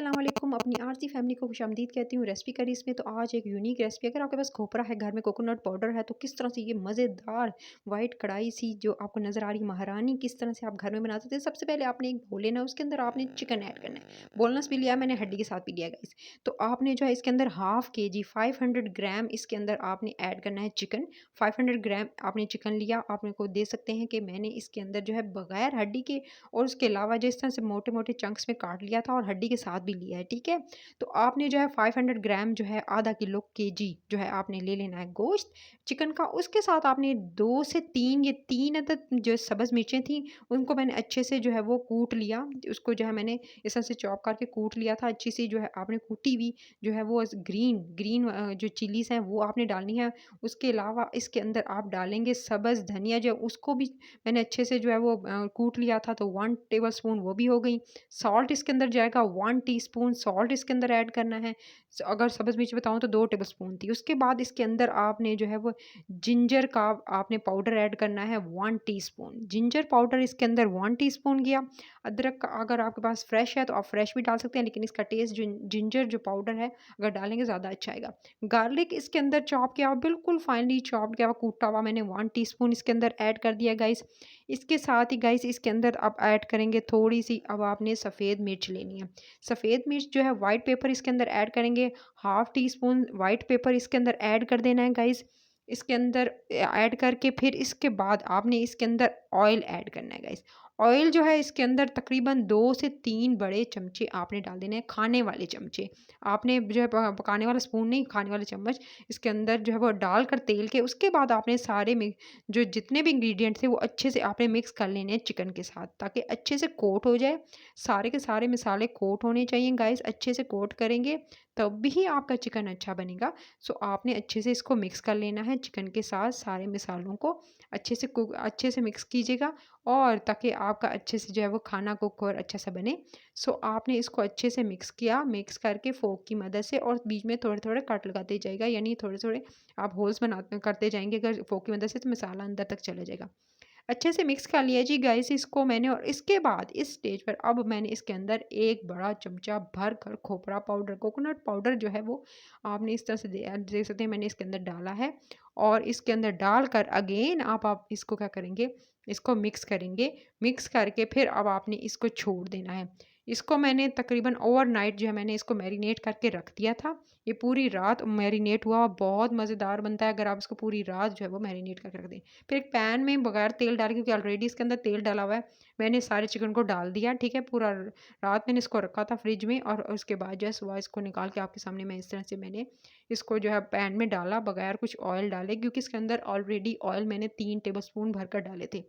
अस्सलाम वालेकुम। अपनी आरसी फैमिली को खुशामदीद कहती हूँ रेसिपी करी इसमें। तो आज एक यूनिक रेसिपी, अगर आपके पास खोपरा है घर में, कोकोनट पाउडर है, तो किस तरह से ये मज़ेदार वाइट कढ़ाई सी जो आपको नज़र आ रही है महारानी, किस तरह से आप घर में बना सकते हैं। सबसे पहले आपने एक बोल लेना है, उसके अंदर आपने चिकन ऐड करना है। बोनलेस भी लिया मैंने, हड्डी के साथ भी लिया गाइस। तो आपने जो है इसके अंदर हाफ के जी 500 ग्राम इसके अंदर आपने ऐड करना है चिकन। 500 ग्राम आपने चिकन लिया। आप मेरे को दे सकते हैं कि मैंने इसके अंदर जो है बगैर हड्डी के और उसके अलावा जिस तरह से मोटे मोटे चंक्स में काट लिया था और हड्डी के साथ भी लिया है, ठीक है। तो आपने जो है 500 ग्राम जो है आधा किलो केजी जो है आपने ले लेना है गोश्त चिकन का। उसके साथ आपने 2 से 3 ये 3 अदद जो सब्ज़ मिर्चें थी, उनको मैंने अच्छे से जो है वो कूट लिया। उसको जो है मैंने इस तरह से चॉप करके कूट लिया था। अच्छी सी जो है आपने कूटी हुई जो है वो ग्रीन ग्रीन जो चिलीज़ हैं वो आपने डालनी है। उसके अलावा इसके अंदर आप डालेंगे सब्ज़ धनिया, जो उसको भी मैंने अच्छे से जो है वो कूट लिया था। तो 1 टेबलस्पून वो भी हो गई। सॉल्ट इसके अंदर जाएगा, 1 टीस्पून सॉल्ट इसके अंदर ऐड करना है। अगर सब्ज़ मिर्च बताऊँ तो 2 टेबलस्पून थी। उसके बाद इसके अंदर आपने जो है वो जिंजर का आपने पाउडर ऐड करना है, 1 टीस्पून। जिंजर पाउडर इसके अंदर 1 टीस्पून गया। अदरक का अगर आपके पास फ्रेश है तो आप फ्रेश भी डाल सकते हैं, लेकिन इसका टेस्ट जिंजर जो पाउडर है अगर डालेंगे ज़्यादा अच्छा आएगा। गार्लिक इसके अंदर चॉप किया हुआ, बिल्कुल फाइनली चॉप किया हुआ कूटा हुआ मैंने 1 टीस्पून इसके अंदर ऐड कर दिया गाइस। इसके साथ ही गाइस इसके अंदर आप ऐड करेंगे थोड़ी-सी, अब आपने सफ़ेद मिर्च लेनी है। सफ़ेद मिर्च जो है व्हाइट पेपर इसके अंदर ऐड करेंगे, half tea spoon white paper इसके अंदर ऐड कर देना है गाइस। इसके अंदर ऐड करके फिर इसके बाद आपने इसके अंदर ऑयल ऐड करना है गाइस। ऑयल जो है इसके अंदर तकरीबन 2 से 3 बड़े चमचे आपने डाल देने हैं, खाने वाले चमचे। आपने जो है पकाने वाला स्पून नहीं, खाने वाले चम्मच इसके अंदर जो है वो डालकर तेल के, उसके बाद आपने सारे में जो जितने भी इंग्रेडिएंट थे वो अच्छे से आपने मिक्स कर लेने हैं चिकन के साथ, ताकि अच्छे से कोट हो जाए। सारे के सारे मसाले कोट होने चाहिए गाइस। अच्छे से कोट करेंगे तब ही आपका चिकन अच्छा बनेगा। सो आपने अच्छे से इसको मिक्स कर लेना है चिकन के साथ, सारे मसालों को अच्छे से मिक्स कीजिएगा, और ताकि आपका अच्छे से जो है वो खाना कुक और अच्छा सा बने। सो आपने इसको अच्छे से मिक्स किया, मिक्स करके फोक की मदद से, और बीच में थोड़े थोड़े कट लगाते जाएगा, यानी थोड़े थोड़े आप होल्स बनाते करते जाएंगे अगर फोक की मदद से, तो मसाला अंदर तक चला जाएगा। अच्छे से मिक्स कर लिया जी गाइस इसको मैंने, और इसके बाद इस स्टेज पर अब मैंने इसके अंदर एक बड़ा चमचा भर कर खोपरा पाउडर, कोकोनट पाउडर जो है वो आपने इस तरह से देख सकते हैं मैंने इसके अंदर डाला है। और इसके अंदर डालकर अगेन आप इसको क्या करेंगे, इसको मिक्स करेंगे। मिक्स करके फिर अब आपने इसको छोड़ देना है। इसको मैंने तकरीबन ओवरनाइट जो है मैंने इसको मैरिनेट करके रख दिया था। ये पूरी रात मैरिनेट हुआ, बहुत मज़ेदार बनता है अगर आप इसको पूरी रात जो है वो मैरिनेट करके रख दें। फिर एक पैन में बगैर तेल डाले, क्योंकि ऑलरेडी इसके अंदर तेल डाला हुआ है, मैंने सारे चिकन को डाल दिया, ठीक है। पूरा रात मैंने इसको रखा था फ्रिज में, और उसके बाद जो है सुबह इसको निकाल के आपके सामने मैं इस तरह से मैंने इसको जो है पैन में डाला बगैर कुछ ऑयल डाले, क्योंकि इसके अंदर ऑलरेडी ऑयल मैंने 3 टेबलस्पून भरकर डाले थे।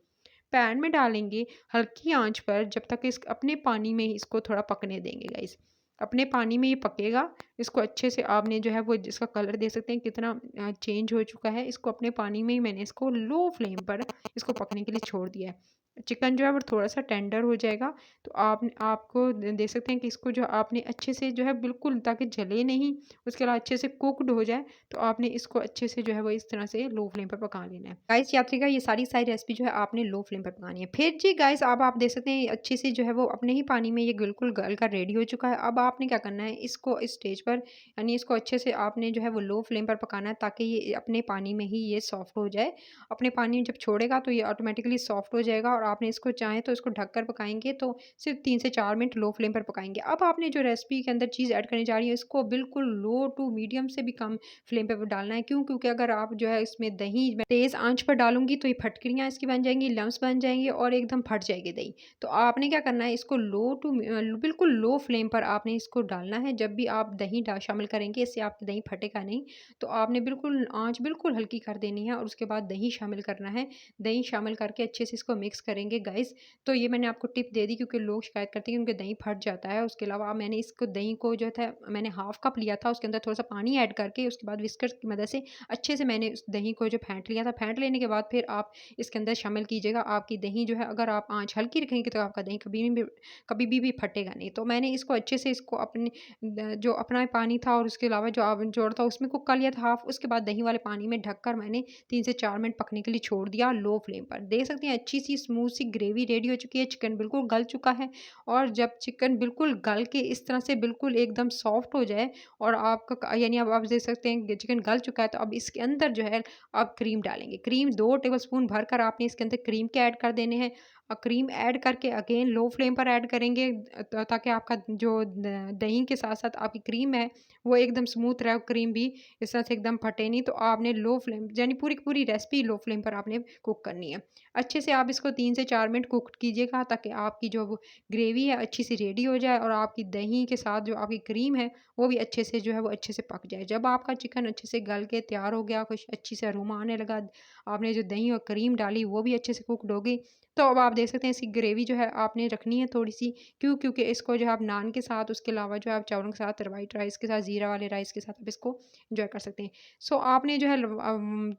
पैन में डालेंगे हल्की आंच पर, जब तक इस अपने पानी में ही इसको थोड़ा पकने देंगे गाइस। अपने पानी में ये पकेगा। इसको अच्छे से आपने जो है वो जिसका कलर देख सकते हैं कितना चेंज हो चुका है। इसको अपने पानी में ही मैंने इसको लो फ्लेम पर इसको पकने के लिए छोड़ दिया है। चिकन जो है वो थोड़ा-सा टेंडर हो जाएगा। तो आपको देख सकते हैं कि इसको जो आपने अच्छे से जो है बिल्कुल, ताकि जले नहीं, उसके अलावा अच्छे से कुक्ड हो जाए, तो आपने इसको अच्छे से जो है वो इस तरह से लो फ्लेम पर पका लेना है। गाइस याद रखिएगा, ये सारी रेसिपी जो है आपने लो फ्लेम पर पकानी है। फिर जी गाइस अब आप देख सकते हैं अच्छी सी जो है वो अपने ही पानी में ये बिल्कुल गल कर रेडी हो चुका है। अब आपने क्या करना है, इसको इस स्टेज पर, यानी इसको अच्छे से आपने जो है वो लो फ्लेम पर पकाना है, ताकि ये अपने पानी में ही ये सॉफ्ट हो जाए। अपने पानी जब छोड़ेगा तो ये ऑटोमेटिकली सॉफ्ट हो जाएगा, और आपने इसको चाहें तो इसको ढककर पकाएँगे तो सिर्फ़ 3 से 4 मिनट लो फ्लेम पर पकाएँगे। अब आपने जो रेसिपी के अंदर चीज़ ऐड करने जा रही है, इसको बिल्कुल लो टू मीडियम से भी कम फ्लेम पे डालना है। क्यों? क्योंकि अगर आप जो है इसमें दही मैं तेज़ आँच पर डालूँगी तो ये फटकरियाँ इसकी बन जाएँगी, लम्प्स बन जाएँगे और एकदम फट जाएगी दही। तो आपने क्या करना है, इसको बिल्कुल लो फ्लेम पर आपने इसको डालना है। जब भी आप दही शामिल करेंगे, इससे आपकी दही फटेगा नहीं। तो आपने बिल्कुल आँच बिल्कुल हल्की कर देनी है, और उसके बाद दही शामिल करना है। दही शामिल करके अच्छे से इसको मिक्स करेंगे गाइस। तो ये मैंने आपको टिप दे दी, क्योंकि लोग शिकायत करते हैं कि उनके दही फट जाता है। उसके अलावा मैंने इसको दही को जो था मैंने हाफ़ कप लिया था, उसके अंदर थोड़ा-सा पानी ऐड करके उसके बाद विस्कर्स की मदद से अच्छे से मैंने उस दही को जो फेंट लिया था। फेंट लेने के बाद फिर आप इसके अंदर शामिल कीजिएगा। आपकी दही जो है, अगर आप आँच हल्की रखेंगे तो आपका दही कभी भी फटेगा नहीं। तो मैंने इसको अच्छे से इसको अपने जो अपना पानी था और उसके अलावा जो जोड़ था उसमें कुक कर लिया था हाफ़। उसके बाद दही वाले पानी में ढककर मैंने 3 से 4 मिनट पकने के लिए छोड़ दिया लो फ्लेम पर। देख सकते हैं अच्छी सी स्मूथ स्मूथ सी ग्रेवी रेडी हो चुकी है, चिकन बिल्कुल गल चुका है। और जब चिकन बिल्कुल गल के इस तरह से बिल्कुल एकदम सॉफ्ट हो जाए और आपका यानी अब आप देख सकते हैं कि चिकन गल चुका है, तो अब इसके अंदर जो है आप क्रीम डालेंगे। क्रीम 2 टेबलस्पून भरकर आपने इसके अंदर क्रीम के ऐड कर देने हैं। क्रीम ऐड करके अगेन लो फ्लेम पर ऐड करेंगे ताकि आपका जो दही के साथ साथ आपकी क्रीम है वो एकदम स्मूथ रहे, क्रीम भी इस तरह से एकदम फटे नहीं। तो आपने लो फ्लेम यानी पूरी की पूरी रेसिपी लो फ्लेम पर आपने कुक करनी है। अच्छे से आप इसको 3 से 4 मिनट कुक कीजिएगा ताकि आपकी जो वो ग्रेवी है अच्छी सी रेडी हो जाए और आपकी दही के साथ जो आपकी क्रीम है वो भी अच्छे से जो है वो अच्छे से पक जाए। जब आपका चिकन अच्छे से गल के तैयार हो गया, कुछ अच्छी से अरोमा आने लगा, आपने जो दही और क्रीम डाली वो भी अच्छे से कुक्ड हो गई, तो अब आप देख सकते हैं इसकी ग्रेवी जो है आपने रखनी है थोड़ी-सी। क्योंकि इसको जो है आप नान के साथ, उसके अलावा जो है आप चावलों के साथ, व्हाइट राइस के साथ, ज़ीरा वाले राइस के साथ आप इसको एन्जॉय कर सकते हैं। सो आपने जो है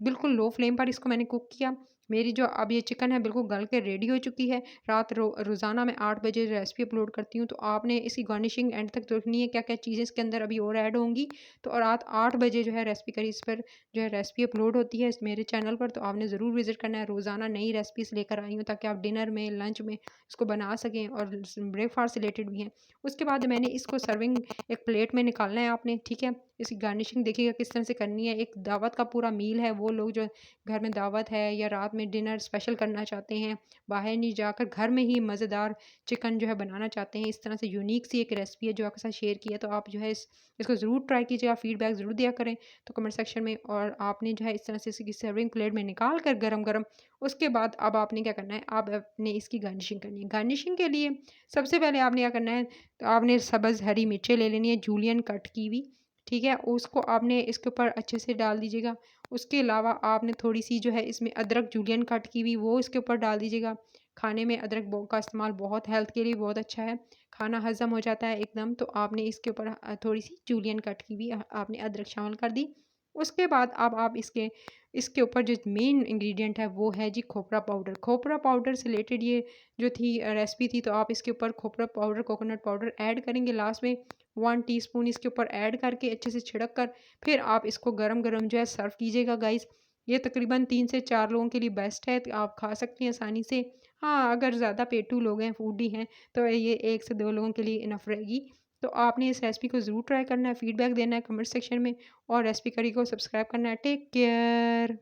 बिल्कुल लो फ्लेम पर इसको मैंने कुक किया। मेरी जो अब ये चिकन है बिल्कुल गल के रेडी हो चुकी है। रात रोज़ाना मैं 8 बजे रेसिपी अपलोड करती हूँ, तो आपने इसकी गार्निशिंग एंड तक देखनी है, क्या-क्या चीज़ें इसके अंदर अभी और ऐड होंगी। तो रात 8 बजे जो है रेसिपी करी इस पर जो है रेसिपी अपलोड होती है इस मेरे चैनल पर, तो आपने ज़रूर विज़िट करना है। रोज़ाना नई रेसिपीज़ लेकर आई हूँ ताकि आप डिनर में, लंच में इसको बना सकें और ब्रेकफ़ास्ट से रिलेटेड भी हैं। उसके बाद मैंने इसको सर्विंग एक प्लेट में निकालना है आपने, ठीक है? इसकी गार्निशिंग देखिएगा किस तरह से करनी है। एक दावत का पूरा मील है, वो लोग जो घर में दावत है या रात में डिनर स्पेशल करना चाहते हैं, बाहर नहीं जाकर घर में ही मज़ेदार चिकन जो है बनाना चाहते हैं, इस तरह से यूनिक सी एक रेसिपी है जो आपके साथ शेयर की है। तो आप जो है इसको ज़रूर ट्राई कीजिएगा, फीडबैक ज़रूर दिया करें तो कमेंट सेक्शन में। और आपने जो है इस तरह से इसकी सर्विंग प्लेट में निकाल कर गरम-गरम, उसके बाद अब आपने क्या करना है, अब आपने इसकी गार्निशिंग करनी है। गार्निशिंग के लिए सबसे पहले आपने क्या करना है, तो आपने सब्ज़ हरी मिर्चें ले लेनी है, जूलियन कट की हुई, ठीक है? उसको आपने इसके ऊपर अच्छे से डाल दीजिएगा। उसके अलावा आपने थोड़ी-सी जो है इसमें अदरक जूलियन कट की हुई वो इसके ऊपर डाल दीजिएगा। खाने में अदरक का इस्तेमाल बहुत हेल्थ के लिए बहुत अच्छा है। खाना हज़म हो जाता है एकदम, तो आपने इसके ऊपर थोड़ी-सी जूलियन कट की हुई आपने अदरक शामिल कर दी। उसके बाद अब आप इसके इसके ऊपर जो मेन इंग्रीडिएंट है वो है जी खोपरा पाउडर। खोपरा पाउडर से रिलेटेड ये जो थी रेसिपी थी, तो आप इसके ऊपर खोपरा पाउडर, कोकोनट पाउडर ऐड करेंगे लास्ट में। 1 टीस्पून इसके ऊपर ऐड करके अच्छे से छिड़क कर फिर आप इसको गरम-गरम जो है सर्व कीजिएगा गाइस। ये तकरीबन 3 से 4 लोगों के लिए बेस्ट है, तो आप खा सकते हैं आसानी से। हाँ, अगर ज़्यादा पेटू लोग हैं, फूडी हैं, तो ये 1 से 2 लोगों के लिए इनफ रहेगी। तो आपने इस रेसिपी को ज़रूर ट्राई करना है, फीडबैक देना है कमेंट सेक्शन में और रेसिपी करी को सब्सक्राइब करना है। Take care.